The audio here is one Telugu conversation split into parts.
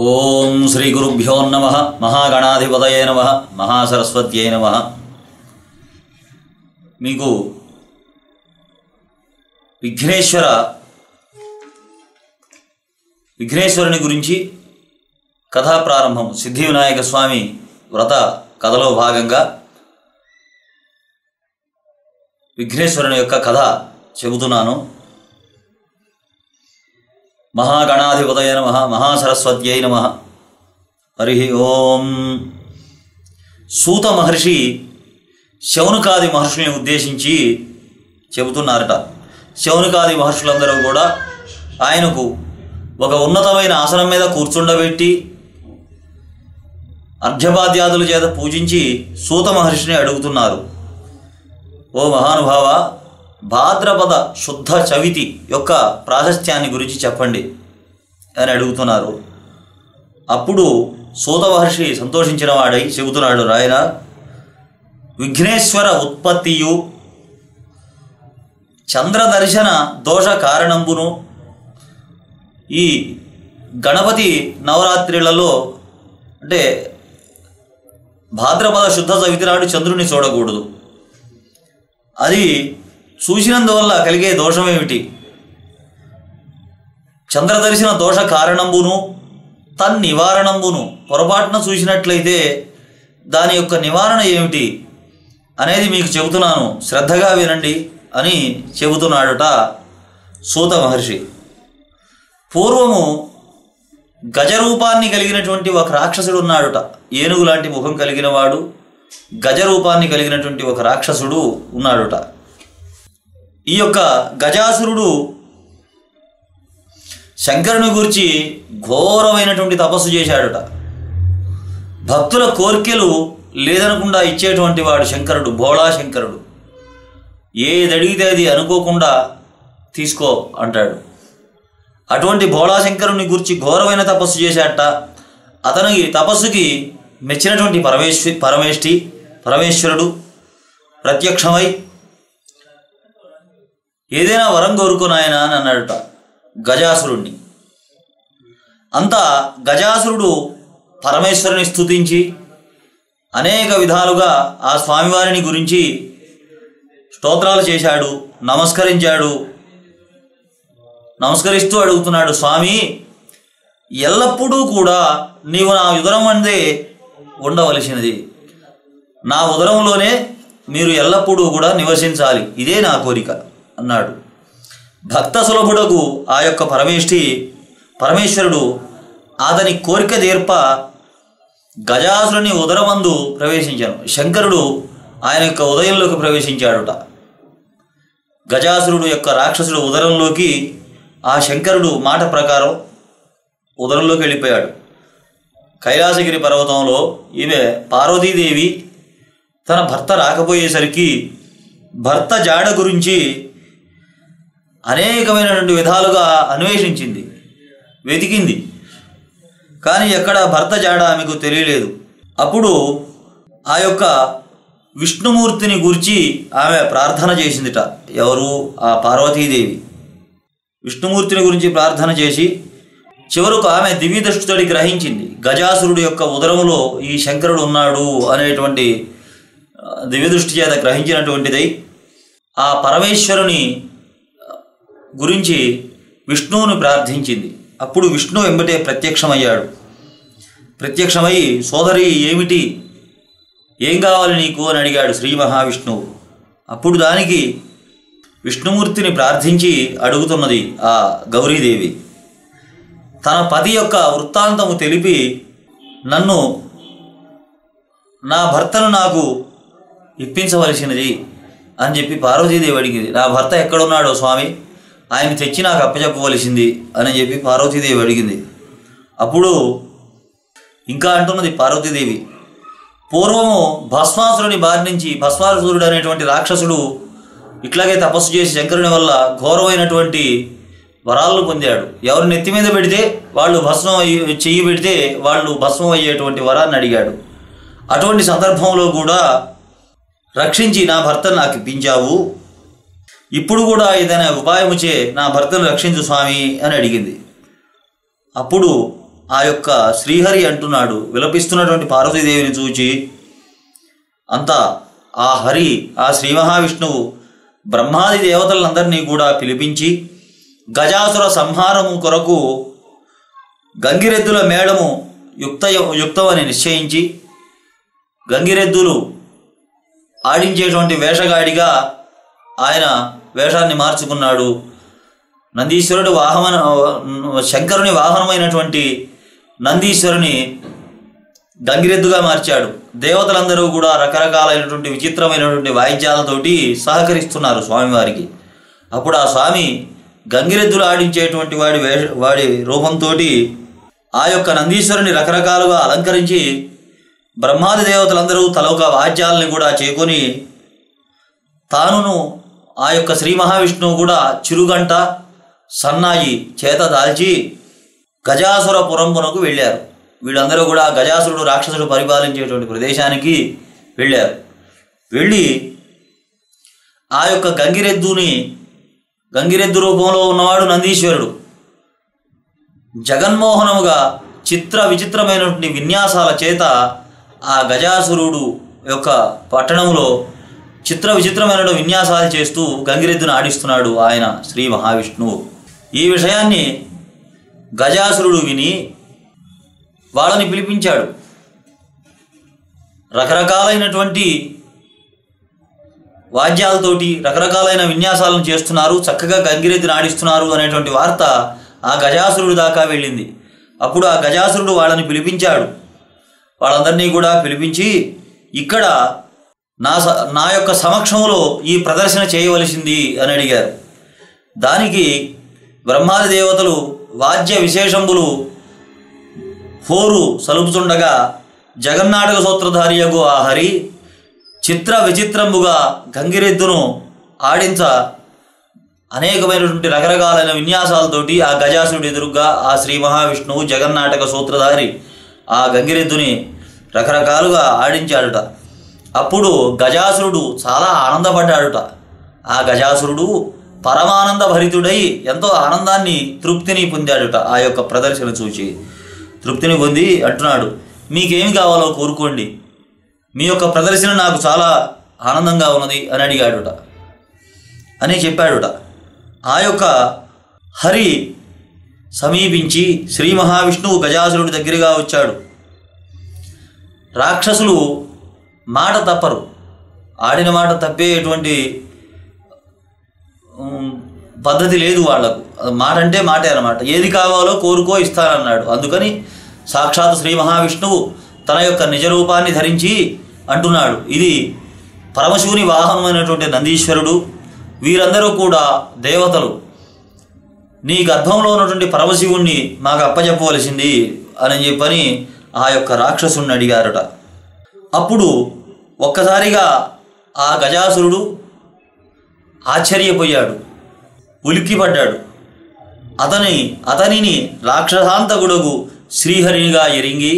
ఓం శ్రీ గురుభ్యో నమః. మహాగణాధిపతయే నమః. మహాసరస్వత్యై నమః. మీకు విఘ్నేశ్వరుని గురించి కథా ప్రారంభం. సిద్ధి వినాయక స్వామి వ్రత కథలో భాగంగా విఘ్నేశ్వరుని యొక్క కథ చెబుతున్నాను. మహాగణాధిపతయే నమః. మహాసరస్వత్యై నమః. హరి ఓం. సూత మహర్షి శౌనకాది మహర్షుల్ని ఉద్దేశించి చెబుతున్నారట. శౌనకాది మహర్షులందరూ కూడా ఆయనకు ఒక ఉన్నతమైన ఆసనం మీద కూర్చుండబెట్టి అర్ఘ్యపాద్యాదుల చేత పూజించి సూత మహర్షిని అడుగుతున్నారు, ఓ మహానుభావ, భాద్రపద శుద్ధ చవితి యొక్క ప్రాశస్త్యాన్ని గురించి చెప్పండి అని అడుగుతున్నారు. అప్పుడు సూత మహర్షి సంతోషించిన వాడై చెబుతున్నాడు, రాయన, విఘ్నేశ్వర ఉత్పత్తియు చంద్రదర్శన దోష కారణంబును. ఈ గణపతి నవరాత్రిలలో అంటే భాద్రపద శుద్ధ చవితి నాడు చంద్రుని చూడకూడదు. అది చూసినందువల్ల కలిగే దోషమేమిటి? చంద్రదర్శన దోష కారణంబును తన్నివారణంబును. పొరపాటున చూసినట్లయితే దాని యొక్క నివారణ ఏమిటి అనేది మీకు చెబుతున్నాను, శ్రద్ధగా వినండి అని చెబుతున్నాడుట సూత మహర్షి. పూర్వము గజరూపాన్ని కలిగినటువంటి ఒక రాక్షసుడు ఉన్నాడుట. ఏనుగు లాంటి ముఖం కలిగిన వాడు, గజరూపాన్ని కలిగినటువంటి ఒక రాక్షసుడు ఉన్నాడుట. ఈ యొక్క గజాసురుడు శంకరుని గురించి ఘోరమైనటువంటి తపస్సు చేశాడుట. భక్తుల కోరికలు లేదనకుండా ఇచ్చేటువంటి వాడు శంకరుడు, భోళా శంకరుడు. ఏది అడిగితే అది అనుకోకుండా తీసుకో అంటాడు. అటువంటి భోళా శంకరుని గురించి ఘోరమైన తపస్సు చేశాడట. అతనికి తపస్సుకి మెచ్చినటువంటి పరమేశ్వరుడు ప్రత్యక్షమై ఏదైనా వరం కోరుకున్నాయన అని అన్నాడట గజాసురుణ్ణి. అంతా గజాసురుడు పరమేశ్వరుని స్తుతించి అనేక విధాలుగా ఆ స్వామివారిని గురించి స్తోత్రాలు చేశాడు, నమస్కరించాడు. నమస్కరిస్తూ అడుగుతున్నాడు, స్వామి, ఎల్లప్పుడూ కూడా నీవు నా ఉదరం అందే ఉండవలసినది. నా ఉదరంలోనే మీరు ఎల్లప్పుడూ కూడా నివసించాలి, ఇదే నా కోరిక అన్నాడు. భక్త సులభుడకు ఆ యొక్క పరమేశ్వరుడు అతని కోరిక తీర్ప గజాసురుని ఉదరమందు ప్రవేశించాను. శంకరుడు ఆయన యొక్క ఉదయంలోకి ప్రవేశించాడుట. గజాసురుడు యొక్క రాక్షసుడు ఉదరంలోకి ఆ శంకరుడు మాట ప్రకారం ఉదరంలోకి వెళ్ళిపోయాడు. కైలాసగిరి పర్వతంలో ఈమె పార్వతీదేవి తన భర్త రాకపోయేసరికి భర్త జాడ గురించి అనేకమైనటువంటి విధాలుగా అన్వేషించింది, వెతికింది. కానీ ఎక్కడ భర్త జాడ ఆమెకు తెలియలేదు. అప్పుడు ఆ యొక్క విష్ణుమూర్తిని గురించి ఆమె ప్రార్థన చేసిందిట. ఎవరు? ఆ పార్వతీదేవి విష్ణుమూర్తిని గురించి ప్రార్థన చేసి చివరకు ఆమె దివ్య దృష్టితోటి గ్రహించింది, గజాసురుడు యొక్క ఉదరములో ఈ శంకరుడు ఉన్నాడు అనేటువంటి దివ్య దృష్టి చేత గ్రహించినటువంటిదై ఆ పరమేశ్వరుని గురించి విష్ణువుని ప్రార్థించింది. అప్పుడు విష్ణు వెంబటే ప్రత్యక్షమయ్యాడు. ప్రత్యక్షమై, సోదరి, ఏమిటి, ఏం కావాలి నీకు అని అడిగాడు శ్రీ మహావిష్ణువు. అప్పుడు దానికి విష్ణుమూర్తిని ప్రార్థించి అడుగుతున్నది ఆ గౌరీదేవి. తన పతి యొక్క వృత్తాంతము తెలిపి నా భర్తను నాకు ఇప్పించవలసినది అని చెప్పి పార్వతీదేవి అడిగింది. నా భర్త ఎక్కడున్నాడో స్వామి, ఆయన తెచ్చి నాకు అప్పచెప్పవలసింది అని చెప్పి పార్వతీదేవి అడిగింది. అప్పుడు ఇంకా అంటున్నది పార్వతీదేవి, పూర్వము భస్మాసురుని బారి నుంచి భస్మాసురుడు అనేటువంటి రాక్షసుడు ఇట్లాగే తపస్సు చేసి శంకరుని వల్ల ఘోరమైనటువంటి వరాలను పొందాడు. ఎవరు నెత్తి మీద పెడితే వాళ్ళు చెయ్యి పెడితే వాళ్ళు భస్మం అయ్యేటువంటి వరాన్ని అడిగాడు. అటువంటి సందర్భంలో కూడా రక్షించి నా భర్తను నాకు ఇప్పించావు, ఇప్పుడు కూడా ఏదైనా ఉపాయము చే నా భర్తను రక్షించు స్వామి అని అడిగింది. అప్పుడు ఆ యొక్క శ్రీహరి అంటున్నాడు, విలపిస్తున్నటువంటి పార్వతీదేవిని చూచి. అంతా ఆ హరి, ఆ శ్రీ మహావిష్ణువు బ్రహ్మాది దేవతలందరినీ కూడా పిలిపించి గజాసుర సంహారము కొరకు గంగిరెద్దుల మేళము యుక్తమని నిశ్చయించి గంగిరెద్దులు ఆడించేటువంటి వేషగాడిగా ఆయన వేషాన్ని మార్చుకున్నాడు. నందీశ్వరుడు శంకరుని వాహనమైనటువంటి నందీశ్వరుని గంగిరెద్దుగా మార్చాడు. దేవతలందరూ కూడా రకరకాలైనటువంటి విచిత్రమైనటువంటి వాయిద్యాలతోటి సహకరిస్తున్నారు స్వామివారికి. అప్పుడు ఆ స్వామి గంగిరెద్దులు ఆడించేటువంటి వాడి రూపంతో ఆ యొక్క నందీశ్వరుని రకరకాలుగా అలంకరించి బ్రహ్మాది దేవతలందరూ తలొక వాద్యాలని కూడా చేకొని తానును ఆ యొక్క శ్రీ మహావిష్ణువు కూడా చిరుగంట సన్నాయి చేత దాల్చి గజాసుర పురంపునకు వెళ్ళారు. వీళ్ళందరూ కూడా గజాసురుడు రాక్షసుడు పరిపాలించేటువంటి ప్రదేశానికి వెళ్ళారు. వెళ్ళి ఆ యొక్క గంగిరెద్దు రూపంలో ఉన్నవాడు నందీశ్వరుడు జగన్మోహనముగా చిత్ర విచిత్రమైనటువంటి విన్యాసాల చేత ఆ గజాసురుడు యొక్క పట్టణంలో చిత్ర విచిత్రమైన విన్యాసాలు చేస్తూ గంగిరెద్దును ఆడిస్తున్నాడు ఆయన శ్రీ మహావిష్ణువు. ఈ విషయాన్ని గజాసురుడు విని వాళ్ళని పిలిపించాడు. రకరకాలైనటువంటి వాద్యాలతోటి రకరకాలైన విన్యాసాలను చేస్తున్నారు, చక్కగా గంగిరెద్దును ఆడిస్తున్నారు అనేటువంటి వార్త ఆ గజాసురుడు దాకా వెళ్ళింది. అప్పుడు ఆ గజాసురుడు వాళ్ళని పిలిపించాడు. వాళ్ళందరినీ కూడా పిలిపించి ఇక్కడ నా యొక్క సమక్షంలో ఈ ప్రదర్శన చేయవలసింది అని అడిగారు. దానికి బ్రహ్మాది దేవతలు వాద్య విశేషంబులు హోరు సలుపుచుండగా జగన్నాటక సూత్రధారియగు ఆ హరి చిత్ర విచిత్రంబుగా గంగిరెద్దును ఆడించ అనేకమైనటువంటి రకరకాలైన విన్యాసాలతోటి ఆ గజాసురుడు ఎదురుగా ఆ శ్రీ మహావిష్ణువు జగన్నాటక సూత్రధారి ఆ గంగిరెద్దుని రకరకాలుగా ఆడించాడుట. అప్పుడు గజాసురుడు చాలా ఆనందపడ్డాడుట. ఆ గజాసురుడు పరమానంద భరితుడై ఎంతో ఆనందాన్ని తృప్తిని పొందాడుట. ఆ యొక్క ప్రదర్శన చూచి తృప్తిని పొంది అంటున్నాడు, మీకేమి కావాలో కోరుకోండి, మీ యొక్క ప్రదర్శన నాకు చాలా ఆనందంగా ఉన్నది అని అడిగాడుట అని చెప్పాడుట. ఆ యొక్క హరి సమీపించి శ్రీ మహావిష్ణువు గజాసురుడి దగ్గరగా వచ్చాడు. రాక్షసులు మాట తప్పరు, ఆడిన మాట తప్పేటువంటి పద్ధతి లేదు వాళ్లకు. మాట అంటే మాటే అన్నమాట. ఏది కావాలో కోరుకో ఇస్తానన్నాడు. అందుకని సాక్షాత్ శ్రీ మహావిష్ణువు తన యొక్క నిజరూపాన్ని ధరించి అంటున్నాడు, ఇది పరమశివుని వాహనమైనటువంటి నందీశ్వరుడు, వీరందరూ కూడా దేవతలు, నీ గర్భంలో ఉన్నటువంటి పరమశివుణ్ణి మాకు అప్పచెప్పవలసింది అని చెప్పని ఆ యొక్క రాక్షసుని అడిగారట. అప్పుడు ఒక్కసారిగా ఆ గజాసురుడు ఆశ్చర్యపోయాడు, ఉలిక్కిపడ్డాడు. అతనిని రాక్షసాంతకుడుగు శ్రీహరినిగా ఎరింగి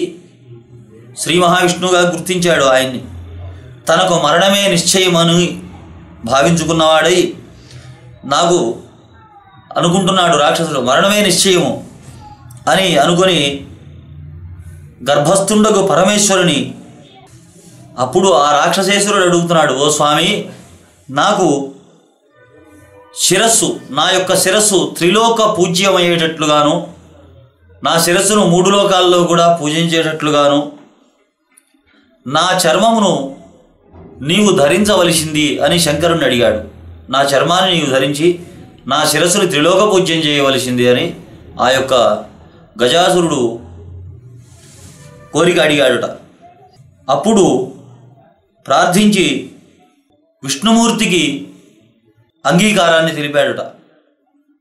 శ్రీ మహావిష్ణువుగా గుర్తించాడు. ఆయన్ని తనకు మరణమే నిశ్చయమని భావించుకున్నవాడై నాకు అనుకుంటున్నాడు రాక్షసుడు, మరణమే నిశ్చయము అని అనుకొని గర్భస్థుండగు పరమేశ్వరుని. అప్పుడు ఆ రాక్షసేశ్వరుడు అడుగుతున్నాడు, ఓ స్వామి, నాకు నా యొక్క శిరస్సు త్రిలోక పూజ్యమయ్యేటట్లుగాను, నా శిరస్సును 3 లోకాల్లో కూడా పూజించేటట్లుగాను నా చర్మమును నీవు ధరించవలసింది అని శంకరుని అడిగాడు. నా చర్మాన్ని నీవు ధరించి నా శిరస్సును త్రిలోక పూజ్యం చేయవలసింది అని ఆ యొక్క గజాసురుడు కోరిక అడిగాడుట. అప్పుడు ప్రార్థించి విష్ణుమూర్తికి అంగీకారాన్ని తెలిపాడుట.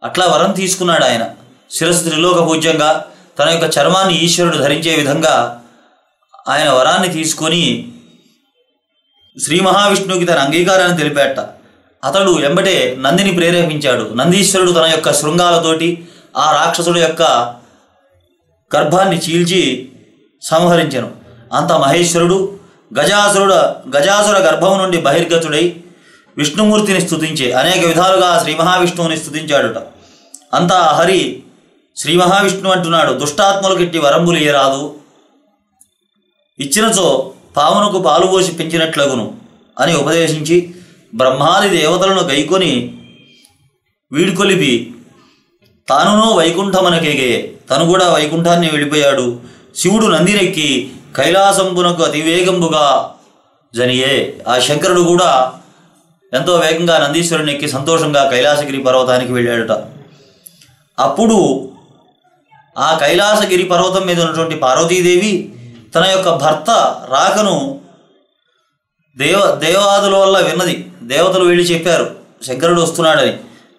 అట్లా వరం తీసుకున్నాడు ఆయన. శిరస్సు త్రిలోక పూజ్యంగా తన యొక్క చర్మాన్ని ఈశ్వరుడు ధరించే విధంగా ఆయన వరాన్ని తీసుకొని శ్రీ మహావిష్ణువుకి తన అంగీకారాన్ని తెలిపాట. అతడు ఎంబటే నందిని ప్రేరేపించాడు. నందీశ్వరుడు తన యొక్క శృంగాలతోటి ఆ రాక్షసుడు యొక్క గర్భాన్ని చీల్చి సంహరించెను. అంత మహేశ్వరుడు గజాసుర గర్భం నుండి బహిర్గతుడై విష్ణుమూర్తిని స్తుతించే అనేక విధాలుగా శ్రీ మహావిష్ణువుని స్తుతించాడుట. అంతా హరి శ్రీ మహావిష్ణువు అంటున్నాడు, దుష్టాత్మలకు ఇట్టి వరంబులు ఇయ్యరాదు, ఇచ్చినచో పామునకు పాలు పోసి పెంచినట్లగును అని ఉపదేశించి బ్రహ్మాది దేవతలను గైకొని వీడుకొలిపి తానునో వైకుంఠమనకెగే, తను కూడా వైకుంఠాన్ని వెళ్ళిపోయాడు. శివుడు నందినెక్కి కైలాసంబునకు అతివేగంబుగా జనియే, ఆ శంకరుడు కూడా ఎంతో వేగంగా నందీశ్వరుని ఎక్కి సంతోషంగా కైలాసగిరి పర్వతానికి వెళ్ళాడట. అప్పుడు ఆ కైలాసగిరి పర్వతం మీద ఉన్నటువంటి పార్వతీదేవి తన యొక్క భర్త రాకను దేవాదుల వల్ల విన్నది. దేవతలు వెళ్ళి చెప్పారు శంకరుడు వస్తున్నాడని.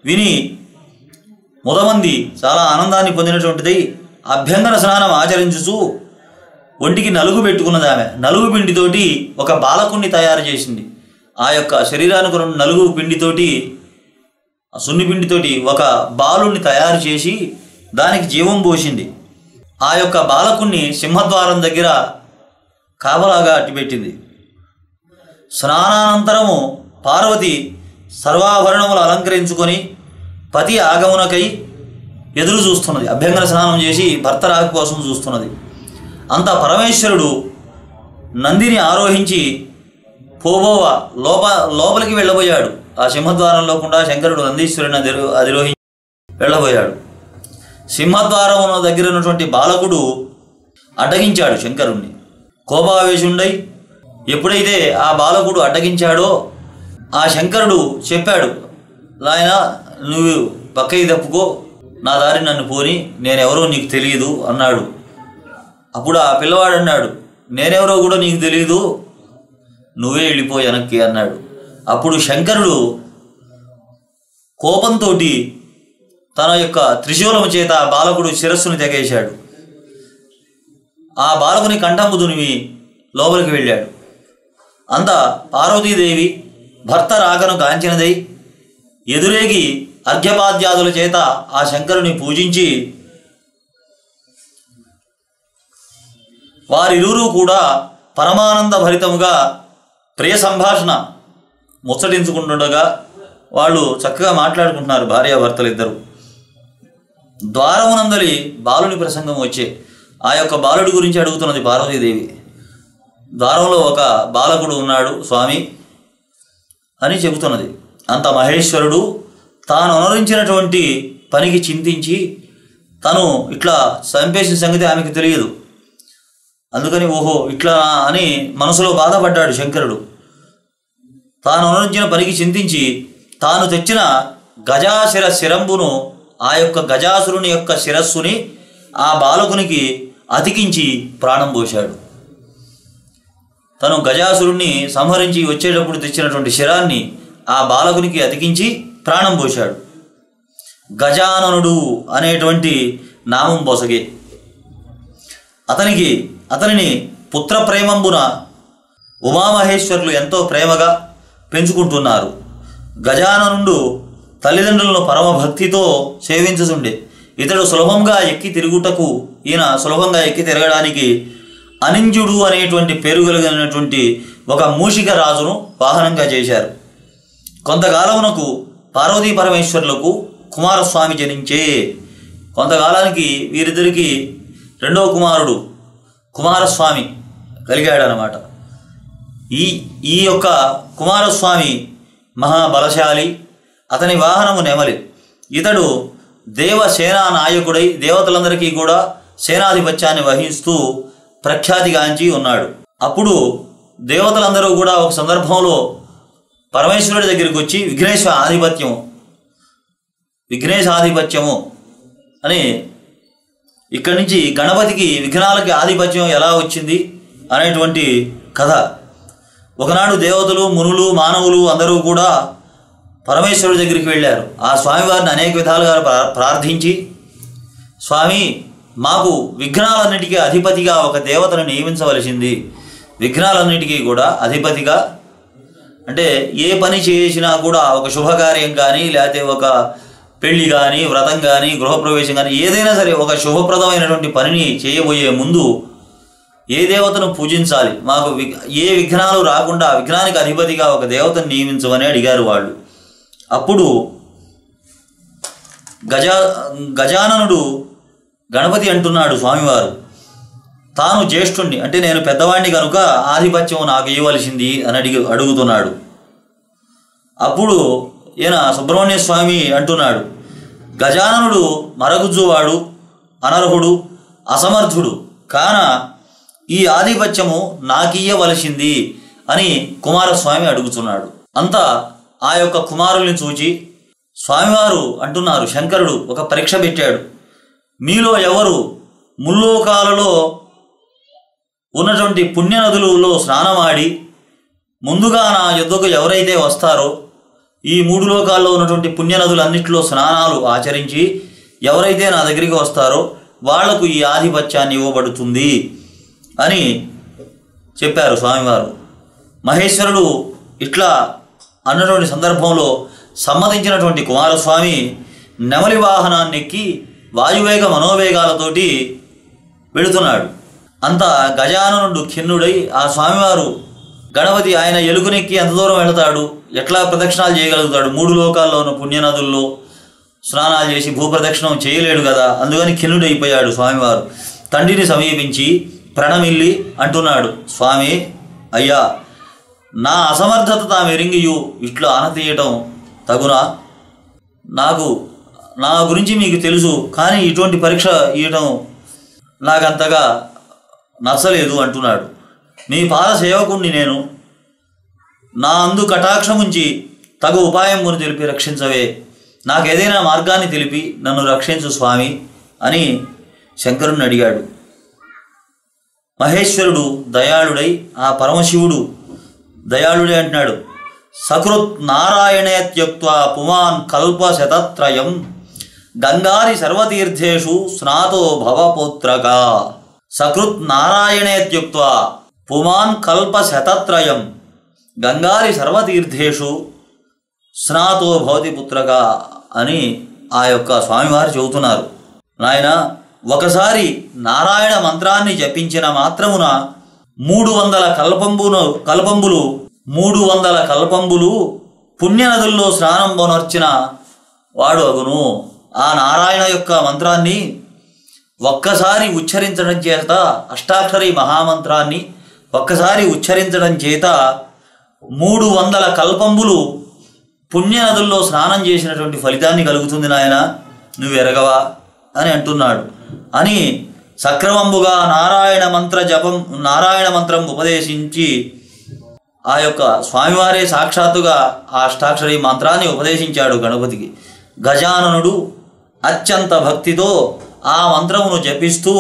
విని మొదమంది చాలా ఆనందాన్ని పొందినటువంటిది. అభ్యంగన స్నానం ఆచరించుచు ఒంటికి నలుగు పెట్టుకున్నది ఆమె. నలుగు పిండితోటి ఒక బాలకుణ్ణి తయారు చేసింది. ఆ యొక్క శరీరానికి నలుగు పిండితోటి, సున్ని పిండితోటి ఒక బాలుణ్ణి తయారు చేసి దానికి జీవం పోసింది. ఆ యొక్క బాలకుణ్ణి సింహద్వారం దగ్గర కాపలాగా అట్టిపెట్టింది. స్నానానంతరము పార్వతి సర్వాభరణములు అలంకరించుకొని పతి ఆగమునకై ఎదురు చూస్తున్నది. అభ్యంగన స్నానం చేసి భర్త రాక కోసం చూస్తున్నది. అంత పరమేశ్వరుడు నందిని ఆరోహించి లోపలికి వెళ్ళబోయాడు. ఆ సింహద్వారంలో కూడా శంకరుడు నందీశ్వరుని అధిరోహించి వెళ్ళబోయాడు. సింహద్వారం దగ్గర ఉన్నటువంటి బాలకుడు అడ్డగించాడు శంకరుణ్ణి. కోపావేశుండై ఎప్పుడైతే ఆ బాలకుడు అడ్డగించాడో ఆ శంకరుడు చెప్పాడు, నాయన నువ్వు పక్కకి తప్పుకో, నా దారి నన్ను పోని, నేనెవరో నీకు తెలియదు అన్నాడు. అప్పుడు ఆ పిల్లవాడు అన్నాడు, నేనెవరో కూడా నీకు తెలియదు, నువ్వే వెళ్ళిపో వెనక్కి అన్నాడు. అప్పుడు శంకరుడు కోపంతో తన యొక్క త్రిశూలము చేత ఆ బాలకుడు శిరస్సును తెగేశాడు. ఆ బాలకుని కంఠంబు దునివి లోపలికి వెళ్ళాడు. అంత పార్వతీదేవి భర్త రాకను కాంచినదై ఎదురేగి అర్ఘ్యపాద్యాదుల చేత ఆ శంకరుని పూజించి వారిరువురు కూడా పరమానంద భరితముగా ప్రియ సంభాషణ ముచ్చటించుకుంటుండగా వాళ్ళు చక్కగా మాట్లాడుకుంటున్నారు భార్యాభర్తలు ఇద్దరు. ద్వారమునందలి బాలుని ప్రసంగం వచ్చే ఆ యొక్క బాలుడి గురించి అడుగుతున్నది పార్వతీదేవి. ద్వారంలో ఒక బాలకుడు ఉన్నాడు స్వామి అని చెబుతున్నది. అంత మహేశ్వరుడు తాను అనురించినటువంటి పనికి చింతించి తను ఇట్లా చంపేసిన సంగతి ఆమెకు తెలియదు. అందుకని ఓహో ఇట్లా అని మనసులో బాధపడ్డాడు శంకరుడు. తాను అనురించిన పనికి చింతించి తాను తెచ్చిన గజాశిర శిరంబును, ఆ యొక్క గజాసురుని యొక్క శిరస్సుని ఆ బాలకునికి అతికించి ప్రాణం పోశాడు. తను గజాసురుణ్ణి సంహరించి వచ్చేటప్పుడు తెచ్చినటువంటి శిరాన్ని ఆ బాలకునికి అతికించి ప్రాణం పోశాడు. గజాననుడు అనేటువంటి నామం పొసగే. అతనిని పుత్ర ప్రేమంబున ఉమామహేశ్వరులు ఎంతో ప్రేమగా పెంచుకుంటున్నారు. గజాననుడు తల్లిదండ్రులను పరమభక్తితో సేవించుతుండే. ఇతడు సులభంగా ఎక్కి తిరుగుటకు, ఈయన సులభంగా ఎక్కి తిరగడానికి అనింజుడు అనేటువంటి పేరు కలిగినటువంటి ఒక మూషిక రాజును వాహనంగా చేశారు. కొంతకాలమునకు పార్వతీ పరమేశ్వరులకు కుమారస్వామి జనించే. కొంతకాలానికి వీరిద్దరికి రెండవ కుమారుడు కుమారస్వామి కలిగాడనమాట. ఈ యొక్క కుమారస్వామి మహాబలశాలి. అతని వాహనము నెమలి. ఇతడు దేవసేనా నాయకుడై దేవతలందరికీ కూడా సేనాధిపత్యాన్ని వహిస్తూ ప్రఖ్యాతిగాంచి ఉన్నాడు. అప్పుడు దేవతలందరూ కూడా ఒక సందర్భంలో పరమేశ్వరుడి దగ్గరికి వచ్చి విఘ్నేశాధిపత్యము అని, ఇక్కడి నుంచి గణపతికి విఘ్నాలకి ఆధిపత్యం ఎలా వచ్చింది అనేటువంటి కథ. ఒకనాడు దేవతలు, మునులు, మానవులు అందరూ కూడా పరమేశ్వరుడి దగ్గరికి వెళ్ళారు. ఆ స్వామివారిని అనేక విధాలుగా ప్రార్థించి, స్వామి మాకు విఘ్నాలన్నిటికీ అధిపతిగా ఒక దేవతను నియమించవలసింది. విఘ్నాలన్నిటికీ కూడా అధిపతిగా అంటే ఏ పని చేసినా కూడా ఒక శుభకార్యం కానీ, లేకపోతే ఒక పెళ్లి కానీ, వ్రతం కానీ, గృహప్రవేశం కానీ, ఏదైనా సరే ఒక శుభప్రదమైనటువంటి పనిని చేయబోయే ముందు ఏ దేవతను పూజించాలి, మాకు ఏ విఘ్నాలు రాకుండా విఘ్నానికి అధిపతిగా ఒక దేవతను నియమించమని అడిగారు వాళ్ళు. అప్పుడు గజాననుడు గణపతి అంటున్నాడు స్వామివారు, తాను జ్యేష్ఠుణ్ణి, అంటే నేను పెద్దవాడిని కనుక ఆధిపత్యం నాకు ఇవ్వవలసింది అని అడుగుతున్నాడు. అప్పుడు ఈయన సుబ్రహ్మణ్య స్వామి అంటున్నాడు, గజాననుడు మరగుజ్జువాడు, అనర్హుడు, అసమర్థుడు, కాన ఈ ఆధిపత్యము నాకియ్యవలసింది అని కుమారస్వామి అడుగుతున్నాడు. అంతా ఆ యొక్క కుమారుల్ని చూచి స్వామివారు అంటున్నారు, శంకరుడు ఒక పరీక్ష పెట్టాడు, మీలో ఎవరు ముల్లోకాలలో ఉన్నటువంటి పుణ్యనదులలో స్నానమాడి ముందుగా నా యుద్ధకు ఎవరైతే వస్తారో, ఈ 3 లోకాల్లో ఉన్నటువంటి పుణ్యనదులన్నింటిలో స్నానాలు ఆచరించి ఎవరైతే నా దగ్గరికి వస్తారో వాళ్లకు ఈ ఆధిపత్యాన్ని ఇవ్వబడుతుంది అని చెప్పారు స్వామివారు. మహేశ్వరుడు ఇట్లా అన్నటువంటి సందర్భంలో సమ్మతించినటువంటి కుమారస్వామి నెమలి వాహనాన్ని ఎక్కి వాయువేగ మనోవేగాలతోటి వెళుతున్నాడు. అంతా గజాననుడు ఖిన్నుడై ఆ స్వామివారు గణపతి ఆయన ఎలుగునెక్కి ఎంత దూరం వెళతాడు, ఎట్లా ప్రదక్షిణాలు చేయగలుగుతాడు, 3 లోకాల్లో ఉన్న పుణ్యనదుల్లో స్నానాలు చేసి భూప్రదక్షిణం చేయలేడు కదా, అందుకని ఖిన్నుడైపోయాడు స్వామివారు. తండ్రిని సమీపించి ప్రణమిల్లి అంటున్నాడు, స్వామి అయ్యా, నా అసమర్థత తామెరింగియు ఇట్లా ఆనతీయటం తగునా? నా గురించి మీకు తెలుసు, కానీ ఇటువంటి పరీక్ష ఇవ్వటం నాకంతగా నచ్చలేదు అంటున్నాడు. నీ పాద సేవకుణ్ణి నేను, నా అందు కటాక్షముంచి తగు ఉపాయమును తెలిపి రక్షించవే, నాకేదైనా మార్గాన్ని తెలిపి నన్ను రక్షించు స్వామి అని శంకరుణ్ణి అడిగాడు. మహేశ్వరుడు దయాళుడై, ఆ పరమశివుడు దయాళుడే అంటున్నాడు, సకృత్ నారాయణేత్యుక్త్వా పుమాన్ కల్ప శతత్రయం గంగారి సర్వతీర్థేషు స్నాతో భవపుత్రకా. సకృత్ నారాయణేత్యుక్త్వా పుమాన్ కల్ప శతత్రయం గంగారి సర్వతీర్థేషు స్నాతో భవతి పుత్రకా అని ఆ యొక్క స్వామివారు చెబుతున్నారు. నాయన, ఒకసారి నారాయణ మంత్రాన్ని జపించిన మాత్రమున 300 కల్పంబులు పుణ్యనదుల్లో స్నానం పొనర్చిన వాడు అగును. ఆ నారాయణ యొక్క మంత్రాన్ని ఒక్కసారి ఉచ్చరించడం చేత, అష్టాక్షరి మహామంత్రాన్ని ఒక్కసారి ఉచ్చరించడం చేత 300 కల్పంబులు పుణ్యనదుల్లో స్నానం చేసినటువంటి ఫలితాన్ని కలుగుతుంది నాయన, నువ్వు ఎరగవా అని అంటున్నాడు. అని సక్రమంబుగా నారాయణ మంత్రం ఉపదేశించి ఆ యొక్క స్వామివారే సాక్షాత్తుగా ఆ అష్టాక్షరి మంత్రాన్ని ఉపదేశించాడు గణపతికి. గజాననుడు అత్యంత భక్తితో ఆ మంత్రమును జపిస్తూ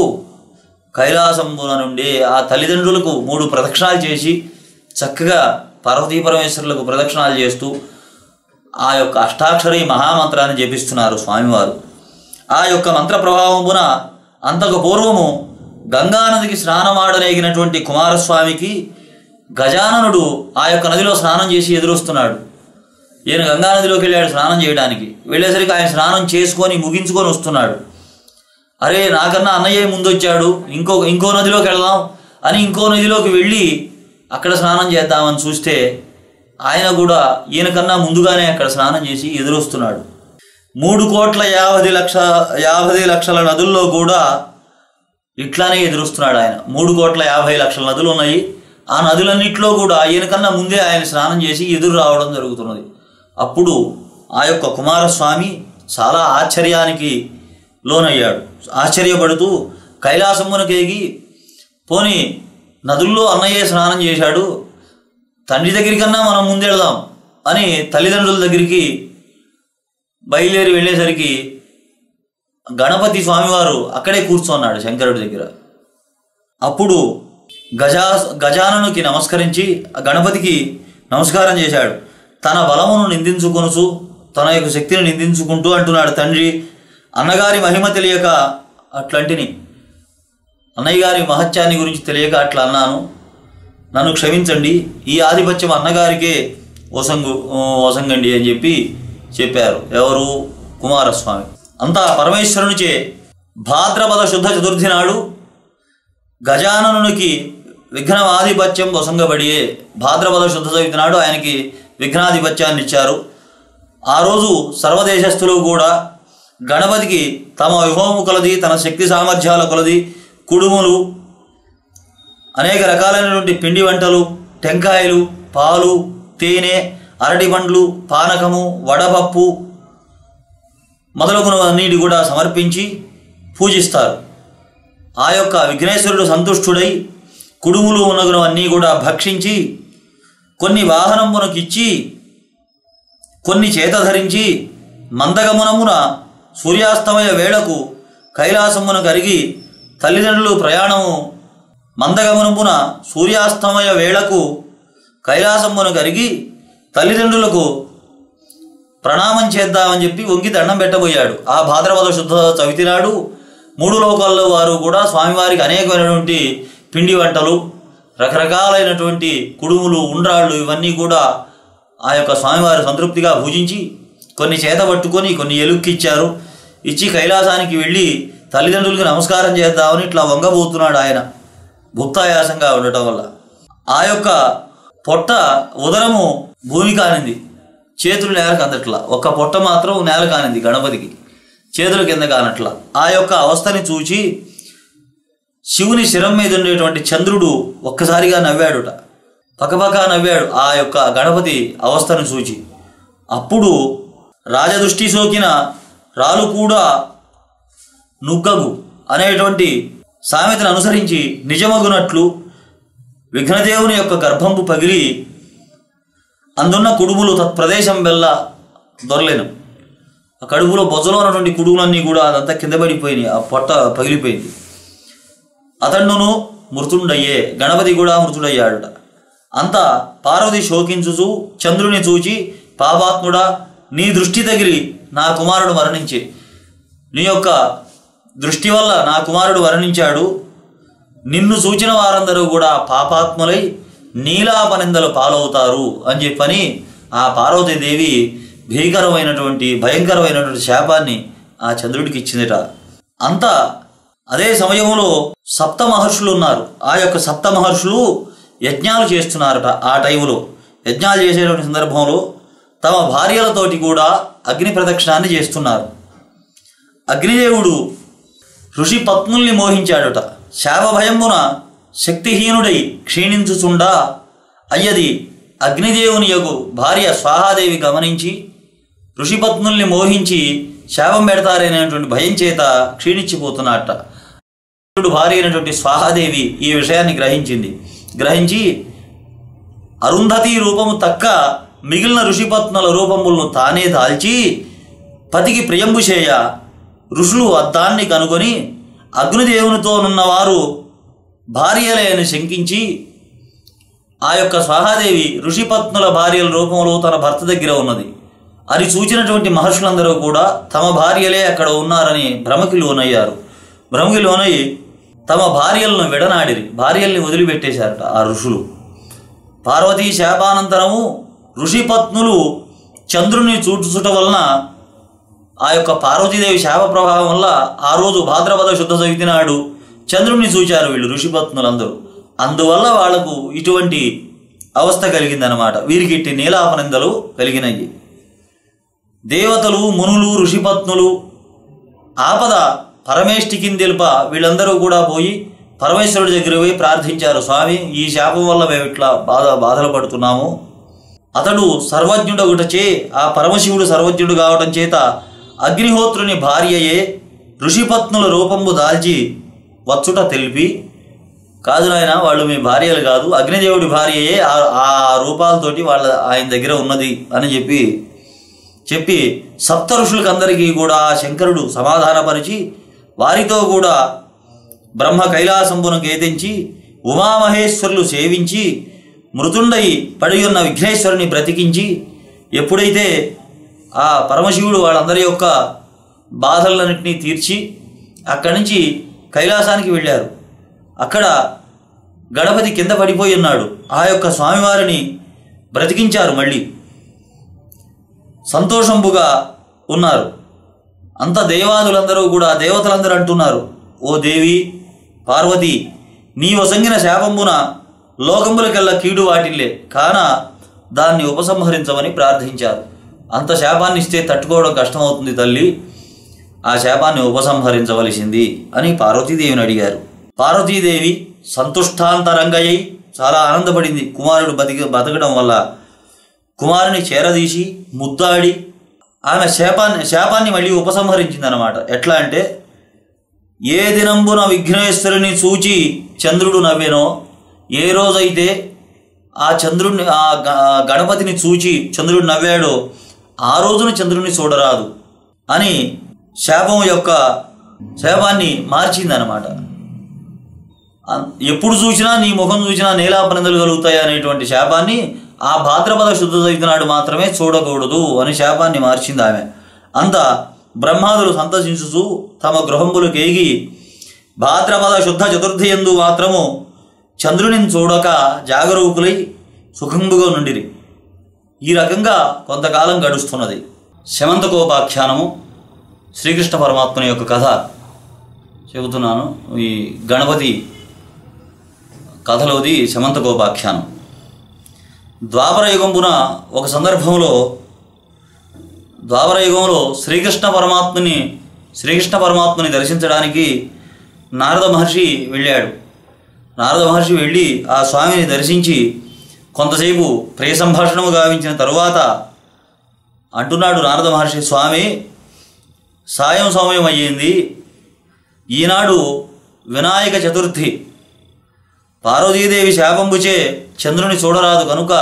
కైలాసంబున నుండి ఆ తల్లిదండ్రులకు 3 ప్రదక్షిణాలు చేసి చక్కగా పార్వతీ పరమేశ్వరులకు ప్రదక్షిణాలు చేస్తూ ఆ యొక్క అష్టాక్షరి మహామంత్రాన్ని జపిస్తున్నారు స్వామివారు. ఆ యొక్క మంత్ర ప్రభావమున అంతకు పూర్వము గంగానదికి స్నానమాడనేగినటువంటి కుమారస్వామికి గజాననుడు ఆ యొక్క నదిలో స్నానం చేసి ఎదురొస్తున్నాడు. ఈయన గంగానదిలోకి వెళ్ళాడు స్నానం చేయడానికి. వెళ్ళేసరికి ఆయన స్నానం చేసుకొని ముగించుకొని వస్తున్నాడు. అరే, నాకన్నా అన్నయ్య ముందొచ్చాడు, ఇంకో నదిలోకి వెళదాం అని ఇంకో నదిలోకి వెళ్ళి అక్కడ స్నానం చేద్దామని చూస్తే ఆయన కూడా ఈయనకన్నా ముందుగానే అక్కడ స్నానం చేసి ఎదురొస్తున్నాడు. 3,50,00,000 నదుల్లో కూడా ఇట్లానే ఎదురొస్తున్నాడు ఆయన. 3,50,00,000 నదులు ఉన్నాయి. ఆ నదులన్నింటిలో కూడా ఈయనకన్నా ముందే ఆయన స్నానం చేసి ఎదురు రావడం జరుగుతున్నది. అప్పుడు ఆ యొక్క కుమారస్వామి చాలా ఆశ్చర్యానికి లోనయ్యాడు. ఆశ్చర్యపడుతూ కైలాసమునకేగి, పోనీ నదుల్లో అన్నయ్య స్నానం చేశాడు, తండ్రి దగ్గరికన్నా మనం ముందెళ్దాం అని తల్లిదండ్రుల దగ్గరికి బయలుదేరి వెళ్ళేసరికి గణపతి స్వామివారు అక్కడే కూర్చున్నాడు శంకరుడి దగ్గర. అప్పుడు గజాననుకి నమస్కరించి గణపతికి నమస్కారం చేశాడు. తన బలమును నిందించుకొనుచు, తన యొక్క శక్తిని నిందించుకుంటూ అంటున్నాడు, తండ్రి, అన్నగారి మహిమ తెలియక అట్లాంటిని, అన్నయ్య గారి మహత్యాన్ని గురించి తెలియక అట్లా అన్నాను, నన్ను క్షమించండి, ఈ ఆధిపత్యం అన్నగారికే వసంగండి అని చెప్పారు. ఎవరు? కుమారస్వామి. అంతా పరమేశ్వరునిచే భాద్రపద శుద్ధ చతుర్థి నాడు గజాననునికి విఘ్నమాధిపత్యం వసంగబడియే. భాద్రపద శుద్ధ చవితి నాడు ఆయనకి విఘ్నాధిపత్యాన్ని ఇచ్చారు. ఆ రోజు సర్వదేశస్థులు కూడా గణపతికి తమ విభవము కొలది, తన శక్తి సామర్థ్యాల కొలది కుడుములు, అనేక రకాలైనటువంటి పిండి వంటలు, టెంకాయలు, పాలు, తేనె, అరటి పండ్లు, పానకము, వడపప్పు మొదలగునవన్నిటి కూడా సమర్పించి పూజిస్తారు. ఆ యొక్క విఘ్నేశ్వరుడు సంతుష్టుడై కుడుములు ఉన్నగునవన్నీ కూడా భక్షించి కొన్ని వాహనమునకిచ్చి కొన్ని చేత ధరించి మందగమనమున సూర్యాస్తమయ వేళకు కైలాసమున కరిగి తల్లిదండ్రులు ప్రయాణము మందగమనమున సూర్యాస్తమయ వేళకు కైలాసమున కరిగి తల్లిదండ్రులకు ప్రణామం చేద్దామని చెప్పి వంగి దండం పెట్టబోయాడు. ఆ భాద్రపద శుద్ధ చవితి నాడు 3 లోకాల్లో వారు కూడా స్వామివారికి అనేకమైనటువంటి పిండి వంటలు, రకరకాలైనటువంటి కుడుములు, ఉండ్రాళ్ళు ఇవన్నీ కూడా ఆ యొక్క స్వామివారి సంతృప్తిగా భుజించి కొన్ని చేత పట్టుకొని కొన్ని ఎలుక్కిచ్చారు. ఇచ్చి కైలాసానికి వెళ్ళి తల్లిదండ్రులకి నమస్కారం చేద్దామని ఇట్లా వంగబోతున్నాడు ఆయన, భుక్తాయాసంగా ఉండటం వల్ల. ఆ యొక్క పొట్ట ఉదరము భూమి కానింది, చేతులు నేలకు అందట్లా. ఒక్క పొట్ట మాత్రం నేల కానింది గణపతికి, చేతుల కింద కానట్లా. ఆ యొక్క అవస్థని చూచి శివుని శిరం మీద ఉండేటువంటి చంద్రుడు ఒక్కసారిగా నవ్వాడుట, పక్కపక్క నవ్వాడు ఆ యొక్క గణపతి అవస్థను చూచి. అప్పుడు రాజదృష్టి సోకిన రాలు కూడా నుగ్గగు అనేటువంటి సామెతను అనుసరించి నిజమగునట్లు విఘ్నదేవుని యొక్క గర్భంపు పగిలి అందున్న కుడుములు తత్ప్రదేశం వెళ్ళ దొరలేను. ఆ కడుపులో బొజ్జలో ఉన్నటువంటి కుడుములన్నీ కూడా అదంతా కింద పడిపోయినాయి, ఆ పొట్ట పగిలిపోయింది. అతన్నును మృతుండయ్యే, గణపతి కూడా మృతుడయ్యాడట. అంతా పార్వతి శోకించుచు చంద్రుని చూచి, పాపాత్ముడా, నీ దృష్టి తగిలి నా కుమారుడు మరణించే, నీ యొక్క దృష్టి వల్ల నా కుమారుడు మరణించాడు. నిన్ను చూచిన వారందరూ కూడా పాపాత్ములై నీలాపనిందలు పాలవుతారు అని చెప్పని ఆ పార్వతీదేవి భయంకరమైనటువంటి శాపాన్ని ఆ చంద్రుడికి ఇచ్చిందిట. అంతా అదే సమయంలో 7 మహర్షులు ఉన్నారు. ఆ యొక్క 7 మహర్షులు యజ్ఞాలు చేస్తున్నారట. ఆ టైంలో యజ్ఞాలు చేసేటువంటి సందర్భంలో తమ భార్యలతోటి కూడా అగ్ని ప్రదక్షిణాన్ని చేస్తున్నారు. అగ్నిదేవుడు ఋషి పత్నుల్ని మోహించాడుట. శాపభయమున శక్తిహీనుడై క్షీణించుచుండా అయ్యది అగ్నిదేవుని యొక్క భార్య స్వాహాదేవి గమనించి ఋషిపత్నుల్ని మోహించి శాపం పెడతారనేటువంటి భయం చేత క్షీణించిపోతున్నట్ట. భార్య అయినటువంటి స్వాహాదేవి ఈ విషయాన్ని గ్రహించి అరుంధతి రూపము తక్క మిగిలిన ఋషిపత్నుల రూపములను తానే దాల్చి పతికి ప్రియంబు చేయ ఋషులు అద్దాన్ని కనుగొని అగ్నిదేవునితోనున్నవారు భార్యలే అని శంకించి ఆ యొక్క స్వాహాదేవి ఋషిపత్నుల భార్యల రూపంలో తన భర్త దగ్గర ఉన్నది అది చూచినటువంటి మహర్షులందరూ కూడా తమ భార్యలే అక్కడ ఉన్నారని భ్రమకి లోనై తమ భార్యలను విడనాడిరి, భార్యల్ని వదిలిపెట్టేశారట ఆ ఋషులు. పార్వతీ శాపానంతరము ఋషిపత్నులు చంద్రుని చూచుట వలన ఆ యొక్క పార్వతీదేవి శాప ప్రభావం వల్ల ఆ రోజు భాద్రపద శుద్ధ చవితి నాడు చంద్రుని చూచారు వీళ్ళు ఋషిపత్నులందరూ. అందువల్ల వాళ్లకు ఇటువంటి అవస్థ కలిగిందనమాట. వీరికి ఇట్టి నీలాపనిందలు కలిగినాయి. దేవతలు, మునులు, ఋషిపత్నులు ఆపద పరమేష్టికి తెలుప వీళ్ళందరూ కూడా పోయి పరమేశ్వరుడి దగ్గర పోయి ప్రార్థించారు. స్వామి, ఈ శాపం వల్ల మేము ఇట్లా బాధలు పడుతున్నాము. అతడు సర్వజ్ఞుడొకటచే, ఆ పరమశివుడు సర్వజ్ఞుడు కావటం చేత అగ్నిహోత్రుని భార్యయే ఋషిపత్నుల రూపంబు దాల్చి వచ్చుట తెలిపి, కాదు నాయన, వాళ్ళు మీ భార్యలు కాదు, అగ్నిదేవుడి భార్యయే ఆ రూపాలతోటి ఆయన దగ్గర ఉన్నది అని చెప్పి 7 ఋషులకందరికీ కూడా శంకరుడు సమాధానపరిచి వారితో కూడా బ్రహ్మ కైలాసంబును కేతించి ఉమామహేశ్వరులు సేవించి మృతుండై పడి ఉన్న విఘ్నేశ్వరుని బ్రతికించి ఎప్పుడైతే ఆ పరమశివుడు వాళ్ళందరి యొక్క బాధలన్నింటినీ తీర్చి అక్కడి నుంచి కైలాసానికి వెళ్ళారు. అక్కడ గణపతి కింద పడిపోయి ఉన్నాడు. ఆ యొక్క స్వామివారిని బ్రతికించారు. మళ్ళీ సంతోషంబుగా ఉన్నారు. అంత దేవాదులందరూ కూడా దేవతలందరూ అంటున్నారు, ఓ దేవి పార్వతి, నీ వసంగిన శాపంబున లోకములకెల్లా కీడు వాటిల్లే, కాన దాన్ని ఉపసంహరించమని ప్రార్థించారు. అంత శాపాన్ని ఇస్తే తట్టుకోవడం కష్టమవుతుంది తల్లి, ఆ శాపాన్ని ఉపసంహరించవలసింది అని పార్వతీదేవిని అడిగారు. పార్వతీదేవి సంతుష్టాంతరంగయ్యి చాలా ఆనందపడింది. కుమారుడు బతకడం వల్ల కుమారుని చేరదీసి ముద్దాడి ఆమె శాపాన్ని మళ్ళీ ఉపసంహరించిందనమాట. ఎట్లా అంటే, ఏ దినంబున విఘ్నేశ్వరుని చూచి చంద్రుడు నవ్వెనో, ఏ రోజైతే ఆ చంద్రుడిని ఆ గణపతిని చూచి చంద్రుడు నవ్వాడో ఆ రోజున చంద్రుడిని చూడరాదు అని శాపాన్ని మార్చిందనమాట. ఎప్పుడు చూసినా నీ ముఖం చూసినా నేలాపనందలు కలుగుతాయి అనేటువంటి శాపాన్ని ఆ భాద్రపద శుద్ధ చవితి నాడు మాత్రమే చూడకూడదు అని శాపాన్ని మార్చింది ఆమె. అంత బ్రహ్మాదులు సంతసించుచూ తమ గృహంబులకేగి భాద్రపద శుద్ధ చతుర్థి యందు మాత్రము చంద్రుని చూడక జాగరూకులై సుఖంబుగా నుండిరి. ఈ రకంగా కొంతకాలం గడుస్తున్నది. శమంతకోపాఖ్యానము శ్రీకృష్ణ పరమాత్మని యొక్క కథ చెబుతున్నాను. ఈ గణపతి కథలోది శమంతకోపాఖ్యానం. ద్వాపర యుగంబున ఒక సందర్భంలో శ్రీకృష్ణ పరమాత్మని దర్శించడానికి నారద మహర్షి వెళ్ళాడు. నారద మహర్షి వెళ్ళి ఆ స్వామిని దర్శించి కొంతసేపు ప్రియ సంభాషణము గావించిన తరువాత అంటున్నాడు నారద మహర్షి, స్వామి, సాయం సమయం అయ్యింది. ఈనాడు వినాయక చతుర్థి. పార్వతీదేవి శాపంబుచే చంద్రుని చూడరాదు కనుక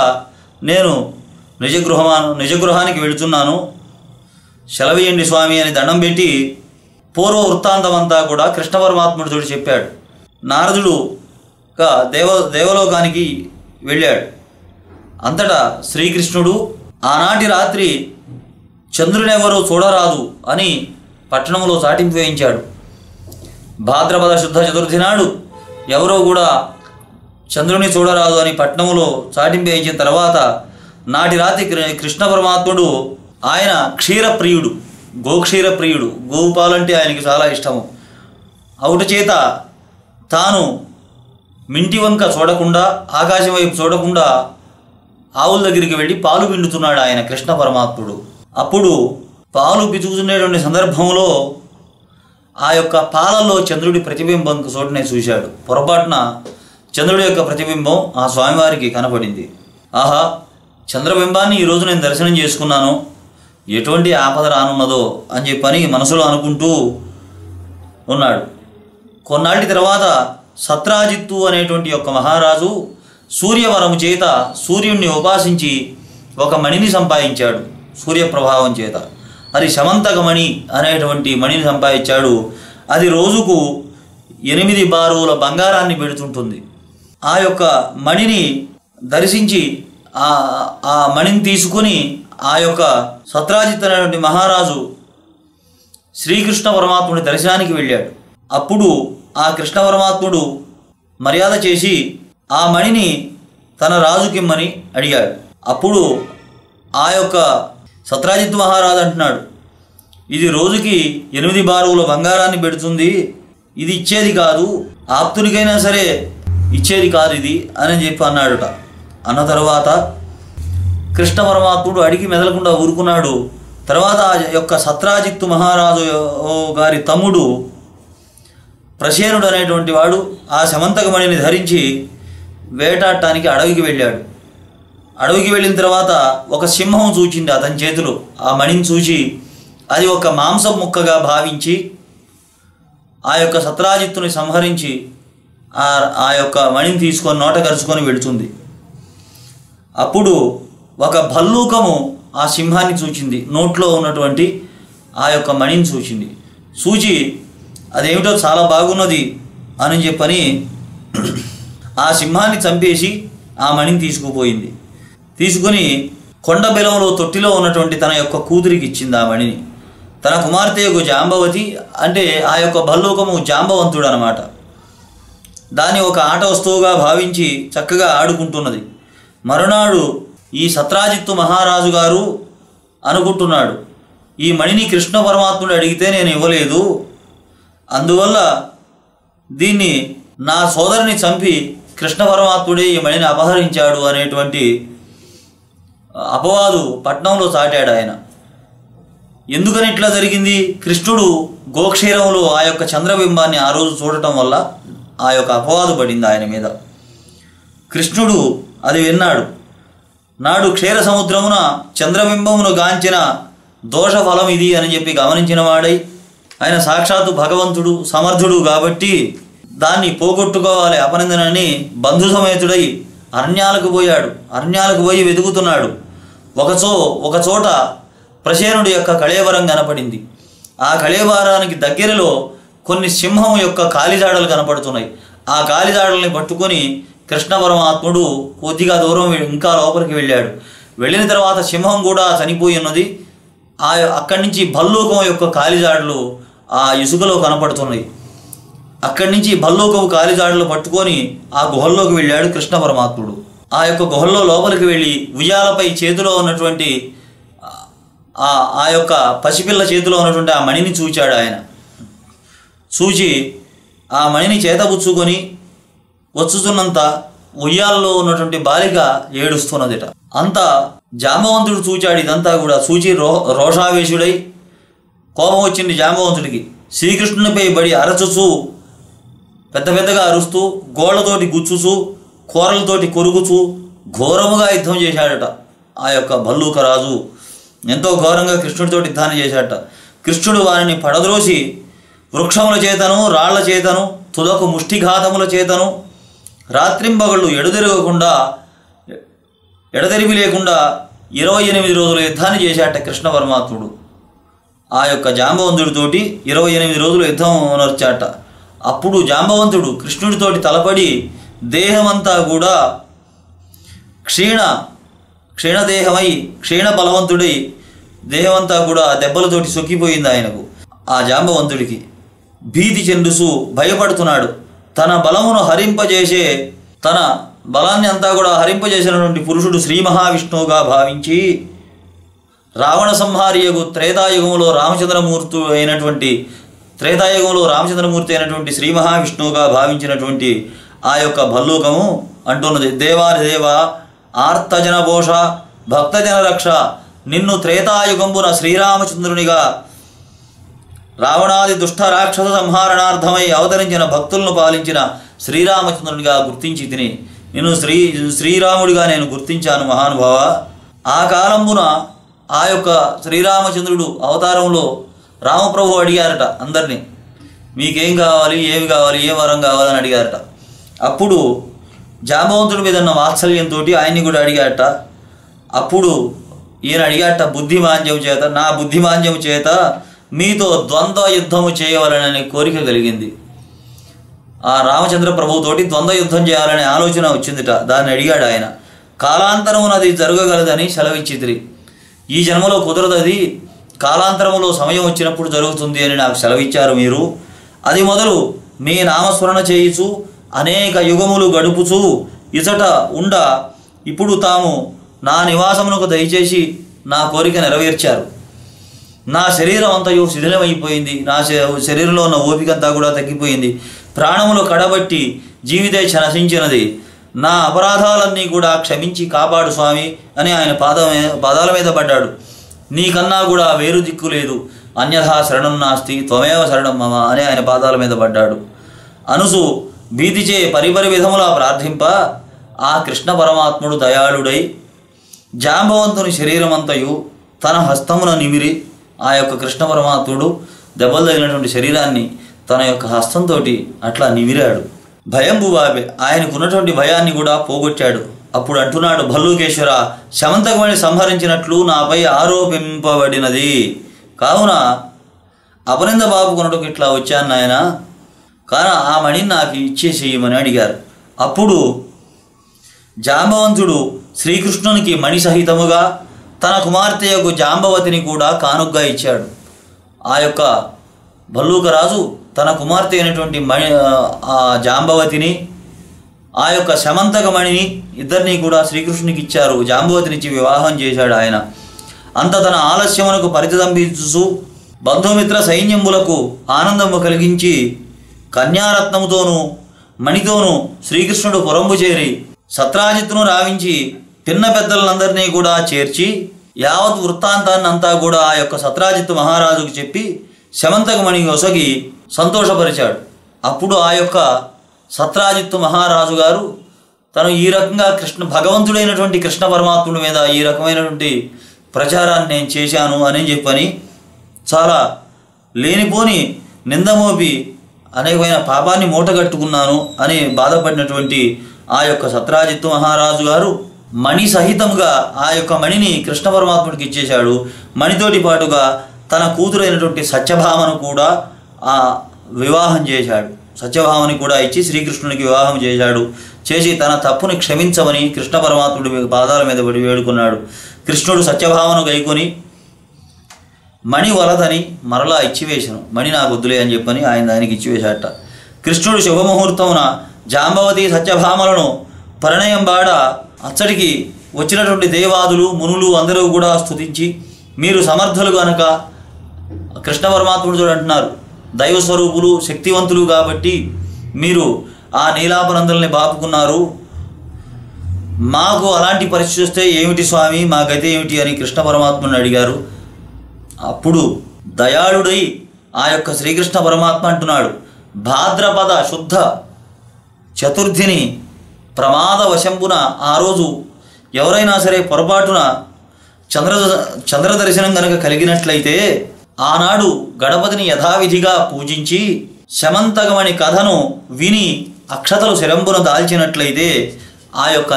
నేను నిజగృహానికి వెళుతున్నాను, సెలవేయండి స్వామి అని దండం పెట్టి పూర్వ వృత్తాంతమంతా కూడా కృష్ణ పరమాత్ముడితో చెప్పాడు. నారదుడు దేవలోకానికి వెళ్ళాడు. అంతటా శ్రీకృష్ణుడు ఆనాటి రాత్రి చంద్రునెవరో చూడరాదు అని పట్టణంలో చాటింపు వేయించాడు. భాద్రపద శుద్ధ చతుర్థి నాడు ఎవరో కూడా చంద్రుని చూడరాదు అని పట్టణంలో చాటింపు వేయించిన తర్వాత నాటి రాత్రి కృష్ణ పరమాత్ముడు, ఆయన క్షీరప్రియుడు, గోక్షీరప్రియుడు, గోపాలంటే ఆయనకి చాలా ఇష్టము. అవుట చేత తాను మింటి వంక చూడకుండా, ఆకాశం వైపు చూడకుండా ఆవుల దగ్గరికి వెళ్ళి పాలు పిండుతున్నాడు ఆయన కృష్ణ పరమాత్ముడు. అప్పుడు పాలు పితుకుతున్నటువంటి సందర్భంలో ఆ యొక్క పాలల్లో చంద్రుడి ప్రతిబింబం చోటనే చూశాడు. పొరపాటున చంద్రుడి యొక్క ప్రతిబింబం ఆ స్వామివారికి కనపడింది. ఆహా, చంద్రబింబాన్ని ఈరోజు నేను దర్శనం చేసుకున్నాను, ఎటువంటి ఆపద రానున్నదో అని చెప్పని మనసులో అనుకుంటూ ఉన్నాడు. కొన్నాళ్ళ తర్వాత సత్రాజిత్తు అనేటువంటి యొక్క మహారాజు సూర్యవరము చేత సూర్యుణ్ణి ఉపాసించి ఒక మణిని సంపాదించాడు సూర్యప్రభావం చేత. అది శమంతకమణి అనేటువంటి మణిని సంపాదించాడు. అది రోజుకు 8 బారుల బంగారాన్ని పెడుతుంటుంది. ఆ యొక్క మణిని దర్శించి ఆ మణిని తీసుకుని ఆ యొక్క సత్రాజిత్ అనేటువంటి మహారాజు శ్రీకృష్ణ పరమాత్ముడి దర్శనానికి వెళ్ళాడు. అప్పుడు ఆ కృష్ణ పరమాత్ముడు మర్యాద చేసి ఆ మణిని తన రాజుకిమ్మని అడిగాడు. అప్పుడు ఆ యొక్క సత్రాజిత్ మహారాజు అంటున్నాడు, ఇది రోజుకి 8 బారుల బంగారాన్ని పెడుతుంది, ఇది ఇచ్చేది కాదు, ఆప్తునికైనా సరే ఇచ్చేది కాదు ఇది అని చెప్పి అన్నాడుట. అన్న తర్వాత కృష్ణ పరమాత్ముడు అడిగి మెదలకుండా ఊరుకున్నాడు. తర్వాత ఆ యొక్క సత్రాజిత్తు మహారాజు గారి తమ్ముడు ప్రసేనుడు అనేటువంటి వాడు ఆ శమంతకమణిని ధరించి వేటాడటానికి అడవికి వెళ్ళాడు. అడవికి వెళ్ళిన తర్వాత ఒక సింహం చూచింది అతని చేతిలో. ఆ మణిని చూసి అది ఒక మాంసం ముక్కగా భావించి ఆ యొక్క సత్రాజిత్తుని సంహరించి ఆ యొక్క మణిని తీసుకొని నోట కరుచుకొని వెళుతుంది. అప్పుడు ఒక భల్లూకము ఆ సింహాన్ని చూచింది, నోట్లో ఉన్నటువంటి ఆ యొక్క మణిని చూచింది. చూచి అదేమిటో చాలా బాగున్నది అని చెప్పని ఆ సింహాన్ని చంపేసి ఆ మణిని తీసుకుపోయింది. తీసుకుని కొండ బెలంలో తొట్టిలో ఉన్నటువంటి తన యొక్క కూతురికి ఇచ్చింది ఆ మణిని. తన కుమార్తె యొక్క జాంబవతి, అంటే ఆ యొక్క భల్లూకము జాంబవంతుడు అనమాట. దాన్ని ఒక ఆట వస్తువుగా భావించి చక్కగా ఆడుకుంటున్నది. మరునాడు ఈ సత్రాజిత్తు మహారాజు గారు అనుకుంటున్నాడు, ఈ మణిని కృష్ణ పరమాత్ముడు అడిగితే నేను ఇవ్వలేదు, అందువల్ల దీన్ని నా సోదరుని చంపి కృష్ణ పరమాత్ముడే ఈ మణిని అపహరించాడు అనేటువంటి అపవాదు పట్నంలో చాటాడు ఆయన. ఎందుకని ఇట్లా జరిగింది? కృష్ణుడు గోక్షీరంలో ఆ యొక్క చంద్రబింబాన్ని ఆ రోజు చూడటం వల్ల ఆ యొక్క అపవాదు పడింది ఆయన మీద. కృష్ణుడు అది విన్నాడు. నాడు క్షీర సముద్రమున చంద్రబింబమును గాంచిన దోషఫలం ఇది అని చెప్పి గమనించిన వాడై, ఆయన సాక్షాత్తు భగవంతుడు సమర్థుడు కాబట్టి దాన్ని పోగొట్టుకోవాలి అపనిందనని బంధు సమేతుడై అరణ్యాలకు పోయాడు. అరణ్యాలకు పోయి వెతుకుతున్నాడు. ఒక చోట ప్రసేనుడి యొక్క కళేబరం కనపడింది. ఆ కళేబరానికి దగ్గరలో కొన్ని సింహం యొక్క కాలిజాడలు కనపడుతున్నాయి. ఆ కాలిజాడల్ని పట్టుకొని కృష్ణ పరమాత్ముడు కొద్దిగా దూరం ఇంకా లోపలికి వెళ్ళాడు. వెళ్ళిన తర్వాత సింహం కూడా చనిపోయి ఉన్నది. అక్కడి నుంచి భల్లూకం యొక్క కాలిజాడలు ఆ ఇసుకలో కనపడుతున్నాయి. అక్కడి నుంచి భల్లూకపు కాలిజాడలు పట్టుకొని ఆ గుహల్లోకి వెళ్ళాడు కృష్ణ పరమాత్ముడు. ఆ యొక్క గుహల్లో లోపలికి వెళ్ళి ఉయ్యాలపై చేతిలో ఉన్నటువంటి ఆ యొక్క పసిపిల్ల చేతిలో ఉన్నటువంటి ఆ మణిని చూచాడు. ఆయన చూచి ఆ మణిని చేతబుచ్చుకొని వచ్చుతున్నంత ఉయ్యాలలో ఉన్నటువంటి బాలిక ఏడుస్తున్నదిట. అంతా జాంబవంతుడు చూచాడు. ఇదంతా కూడా చూచి రోషావేశుడై కోపం వచ్చింది జాంబవంతుడికి. శ్రీకృష్ణునిపై బడి అరచుచూ పెద్ద పెద్దగా అరుస్తూ గోళ్లతోటి గుచ్చుచూ కూరలతోటి కొరుకుచూ ఘోరముగా యుద్ధం చేశాడట. ఆ యొక్క భల్లూక రాజు ఎంతో ఘోరంగా కృష్ణుడితోటి యుద్ధాన్ని చేశాడట. కృష్ణుడు వారిని పడద్రోసి వృక్షముల చేతను రాళ్ల చేతను తుదకు ముష్టిఘాతముల చేతను రాత్రింబగళ్ళు ఎడతెరిపి లేకుండా 28 రోజులు యుద్ధాన్ని చేశాట కృష్ణ పరమాత్ముడు. ఆ యొక్క జాంబవంతుడితోటి 28 రోజులు యుద్ధం నడిచాట. అప్పుడు జాంబవంతుడు కృష్ణుడితోటి తలపడి దేహమంతా కూడా క్షీణదేహమై క్షీణ బలవంతుడై దేహమంతా కూడా దెబ్బలతోటి సొక్కిపోయింది ఆయనకు. ఆ జాంబవంతుడికి భీతి చెందుతూ భయపడుతున్నాడు. తన బలాన్ని అంతా కూడా హరింపజేసినటువంటి పురుషుడు శ్రీ మహావిష్ణువుగా భావించి రావణ సంహారియగు త్రేతాయుగంలో రామచంద్రమూర్తి అయినటువంటి శ్రీ మహావిష్ణువుగా భావించినటువంటి ఆ యొక్క భల్లూకము అంటున్నది, దేవాదిదేవ ఆర్తజన భోష భక్తజన రక్ష, నిన్ను త్రేతాయుగంబున శ్రీరామచంద్రునిగా రావణాది దుష్ట రాక్షస సంహారణార్థమై అవతరించిన భక్తులను పాలించిన శ్రీరామచంద్రునిగా గుర్తించి తిని నిన్ను శ్రీరాముడిగా నేను గుర్తించాను మహానుభావ. ఆ కాలంబున ఆ యొక్క శ్రీరామచంద్రుడు అవతారంలో రామప్రభు అడిగారట అందరినీ, మీకేం కావాలి, ఏమి కావాలి, ఏ వరం కావాలని అడిగారట. అప్పుడు జాంబవంతుడి మీద ఉన్న వాత్సల్యంతో ఆయన్ని కూడా అడిగారట. అప్పుడు ఈయన అడిగారట నా బుద్ధిమాంద్యం చేత మీతో ద్వంద్వ యుద్ధము చేయవలననే కోరిక కలిగింది. ఆ రామచంద్ర ప్రభువుతోటి ద్వంద్వ యుద్ధం చేయాలనే ఆలోచన వచ్చిందిట. దాన్ని అడిగాడు ఆయన. కాలాంతరమున అది జరగగలదని సెలవిచ్చితిరి. ఈ జన్మలో కుదరదది, కాలాంతరములో సమయం వచ్చినప్పుడు జరుగుతుంది అని నాకు సెలవిచ్చారు మీరు. అది మొదలు మీ నామస్మరణ చేయుచు అనేక యుగములు గడుపుచూ ఇచట ఉండ ఇప్పుడు తాము నా నివాసమునకు దయచేసి నా కోరిక నెరవేర్చారు. నా శరీరం అంతయు శిథిలమైపోయింది. నా శరీరంలో ఉన్న ఓపికంతా కూడా తగ్గిపోయింది. ప్రాణములు కడబట్టి జీవితేచ్ఛ నశించినది. నా అపరాధాలన్నీ కూడా క్షమించి కాపాడు స్వామి అని ఆయన పాదాల మీద పడ్డాడు. నీకన్నా కూడా వేరు దిక్కు లేదు, అన్యథా శరణం నాస్తి త్వమేవ శరణం మమ అని ఆయన పాదాల మీద పడ్డాడు. అనుసు భీతిచే పరిపరి విధములా ప్రార్థింప ఆ కృష్ణ పరమాత్ముడు దయాళుడై జాంబవంతుని శరీరమంతయు తన హస్తమున నిమిరి ఆ యొక్క కృష్ణ పరమాత్ముడు దెబ్బలు తగినటువంటి శరీరాన్ని తన యొక్క హస్తంతో అట్లా నిమిరాడు. భయంబు బాబే ఆయనకున్నటువంటి భయాన్ని కూడా పోగొట్టాడు. అప్పుడు అంటున్నాడు, భల్లూకేశ్వర, శమంతకమణి సంహరించినట్లు నాపై ఆరోపింపబడినది కావున అపనింద బాపుకొనుటకు ఇట్లా వచ్చాను నాయన, కానీ ఆ మణిని నాకు ఇచ్చేసేయమని అడిగారు. అప్పుడు జాంబవంతుడు శ్రీకృష్ణునికి మణి సహితముగా తన కుమార్తె యొక్క జాంబవతిని కూడా కానుగ్గా ఇచ్చాడు. ఆ యొక్క భల్లూకరాజు తన కుమార్తె అయినటువంటి జాంబవతిని ఆ యొక్క శమంతకమణిని ఇద్దరిని కూడా శ్రీకృష్ణునికి ఇచ్చారు. జాంబవతినిచ్చి వివాహం చేశాడు ఆయన. అంత తన ఆలస్యమునకు పరితదంబించు బంధుమిత్ర సైన్యములకు ఆనందము కలిగించి కన్యారత్నముతోనూ మణితోనూ శ్రీకృష్ణుడు పురంబు చేరి సత్రాజిత్తును రావించి పిన్న పెద్దలందరినీ కూడా చేర్చి యావత్ వృత్తాంతాన్ని అంతా కూడా ఆ యొక్క సత్రాజిత్తు మహారాజుకు చెప్పి శమంతకమణి ఒసగి సంతోషపరిచాడు. అప్పుడు ఆ యొక్క సత్రాజిత్తు మహారాజు గారు తను ఈ రకంగా భగవంతుడైనటువంటి కృష్ణ పరమాత్ముడి మీద ఈ రకమైనటువంటి ప్రచారాన్ని నేను చేశాను అని చెప్పని చాలా లేనిపోని నిందమోపి అనేకమైన పాపాన్ని మూటగట్టుకున్నాను అని బాధపడినటువంటి ఆ యొక్క సత్రాజిత్తు మహారాజు గారు మణి సహితంగా ఆ యొక్క మణిని కృష్ణ పరమాత్ముడికి ఇచ్చేశాడు. మణితోటి పాటుగా తన కూతురైనటువంటి సత్యభామను కూడా వివాహం చేశాడు. సత్యభామని కూడా ఇచ్చి శ్రీకృష్ణునికి వివాహం చేశాడు. చేసి తన తప్పుని క్షమించమని కృష్ణ పరమాత్ముడి పాదాల మీద పడి వేడుకున్నాడు. కృష్ణుడు సత్యభామను గైకొని మణి వలదని మరలా ఇచ్చివేశాను. మణి నాకు వద్దులే అని చెప్పని ఆయన ఆయనకి ఇచ్చివేశాట. కృష్ణుడు శుభముహూర్తమున జాంబవతి సత్యభామలను పరిణయం బాడ అచ్చడికి వచ్చినటువంటి దేవాదులు మునులు అందరూ కూడా స్తుతించి, మీరు సమర్థులు కనుక కృష్ణ పరమాత్ముడు అంటున్నారు, దైవస్వరూపులు శక్తివంతులు కాబట్టి మీరు ఆ నీలాపనందల్ని బాపుకున్నారు, మాకు అలాంటి పరిస్థితి వస్తే ఏమిటి స్వామి, మా గతి ఏమిటి అని కృష్ణ పరమాత్మని అడిగారు. అప్పుడు దయాళుడై ఆ యొక్క శ్రీకృష్ణ పరమాత్మ అంటున్నాడు, భాద్రపద శుద్ధ చతుర్థిని ప్రమాదవశంపున ఆ రోజు ఎవరైనా సరే పొరపాటున చంద్రదర్శనం కనుక కలిగినట్లయితే ఆనాడు గణపతిని యథావిధిగా పూజించి శమంతకమణి కథను విని అక్షతలు శిరంబున దాల్చినట్లయితే ఆ యొక్క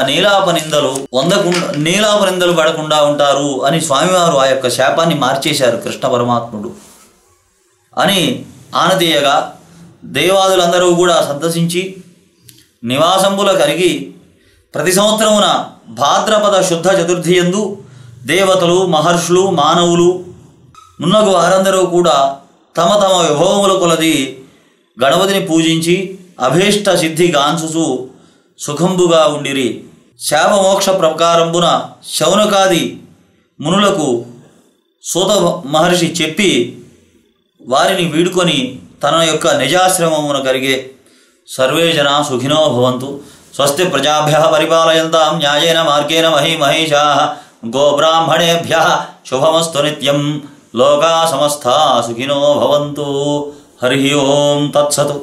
నీలాపనిందలు పడకుండా ఉంటారు అని స్వామివారు ఆ యొక్క శాపాన్ని మార్చేశారు కృష్ణ పరమాత్ముడు అని ఆనతీయగా దేవాదులందరూ కూడా సందర్శించి నివాసంబుల కరిగి ప్రతి సంవత్సరమున భాద్రపద శుద్ధ చతుర్థి యందు దేవతలు మహర్షులు మానవులు మున్నగు వారందరూ కూడా తమ తమ విభవముల కొలది గణపతిని పూజించి అభీష్ట సిద్ధి గాంచుచు సుఖంబుగా ఉండిరి. శాపమోక్ష ప్రకారంబున శౌనకాది మునులకు సూత మహర్షి చెప్పి వారిని వీడుకొని తన యొక్క నిజాశ్రమమున కలిగే సర్వే జనా సుఖినో భవంతు స్వస్తి ప్రజాభ్యః పరిపాలయంతాం న్యాయేన మార్గేణ మహీమహేషాః గోబ్రాహ్మణేభ్యః శుభమస్తు నిత్యం లోకా సమస్తా సుఖినో భవంతు. హరి ఓం తత్సత్.